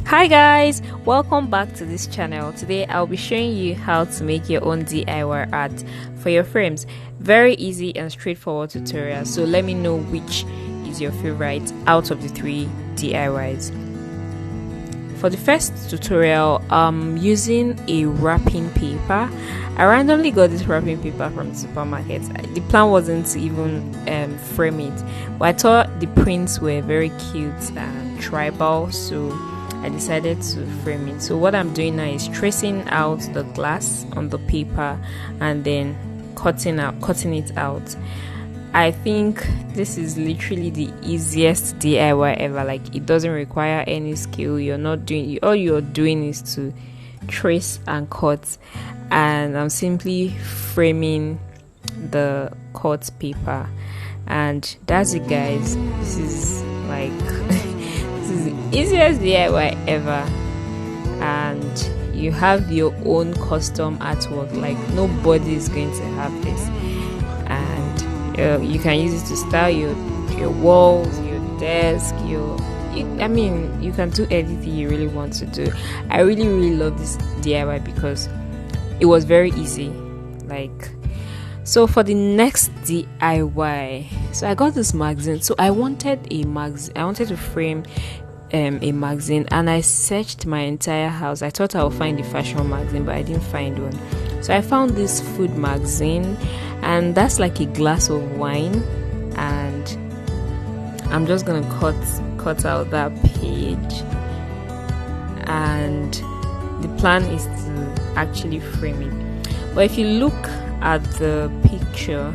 Hi guys, welcome back to this channel. Today I'll be showing you how to make your own DIY art for your frames. Very easy and straightforward tutorial, so let me know which is your favorite out of the three DIYs. For the first tutorial, I'm using a wrapping paper. I randomly got this wrapping paper from the supermarket. The plan wasn't to even frame it, but I thought the prints were very cute and tribal, so I decided to frame it. So what I'm doing now is tracing out the glass on the paper and then cutting it out. I think this is literally the easiest DIY ever. Like, it doesn't require any skill. All you're doing is to trace and cut, and I'm simply framing the cut paper, and that's it, guys. This is like this is the easiest DIY ever, and you have your own custom artwork. Like, nobody is going to have this, and you can use it to style your walls, your desk, you can do anything you really want to do. I really love this DIY because it was very easy. So for the next DIY, so I got this magazine. So I wanted to frame a magazine, and I searched my entire house. I thought I would find a fashion magazine, but I didn't find one. So I found this food magazine, and that's like a glass of wine, and I'm just gonna cut out that page, and the plan is to actually frame it. But if you look at the picture,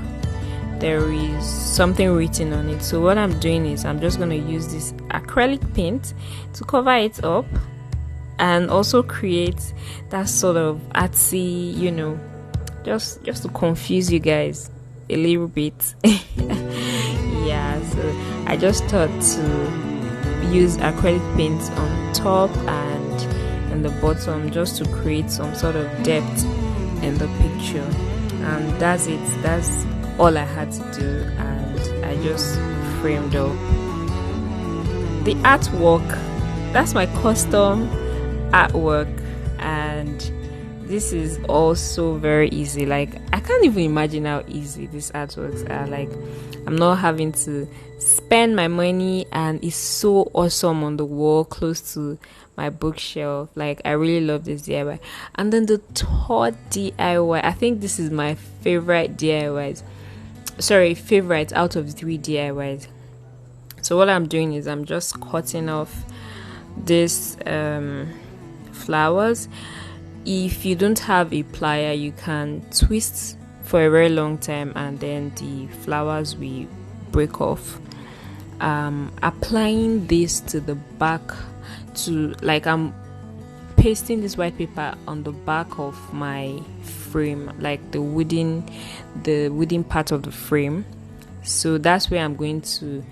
there is something written on it. So what I'm doing is I'm just going to use this acrylic paint to cover it up and also create that sort of artsy, just to confuse you guys a little bit. Yeah, so I just thought to use acrylic paint on top and in the bottom, just to create some sort of depth in the picture. And that's it. That's all I had to do, and I just framed up the artwork. That's my custom artwork, and this is also very easy. Like, I can't even imagine how easy these artworks are. Like, I'm not having to spend my money, and it's so awesome on the wall close to my bookshelf. Like, I really love this DIY. And then the third DIY, I think this is my favorite out of the three DIYs. So what I'm doing is I'm just cutting off this flowers. If you don't have a plier, you can twist for a very long time, and then the flowers will break off. Applying this to the back, I'm pasting this white paper on the back of my frame, like the wooden part of the frame. So that's where I'm going to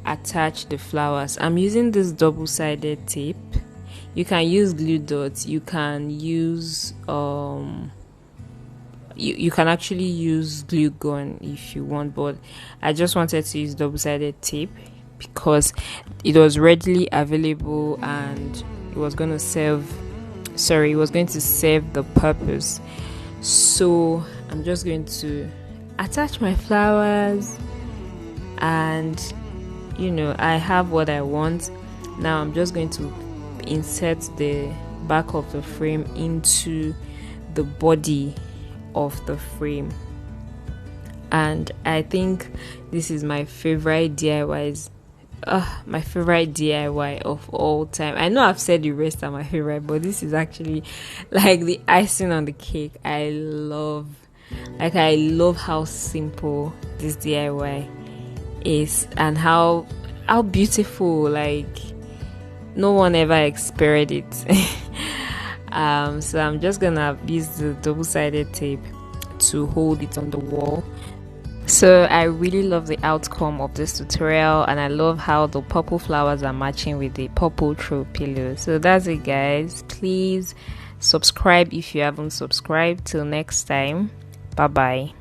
attach the flowers. I'm using this double-sided tape. You can use glue dots, you can use you can actually use glue gun if you want, but I just wanted to use double-sided tape because it was readily available and it was going to serve the purpose. So I'm just going to attach my flowers, and I have what I want. Now I'm just going to insert the back of the frame into the body of the frame, and I think this is my favorite DIY of all time. I know I've said the rest are my favorite, but this is actually like the icing on the cake. I love how simple this DIY is, and how beautiful. Like, no one ever experienced it. So I'm just gonna use the double-sided tape to hold it on the wall. So I really love the outcome of this tutorial, and I love how the purple flowers are matching with the purple throw pillow. So that's it, guys. Please subscribe if you haven't subscribed. Till next time, bye bye.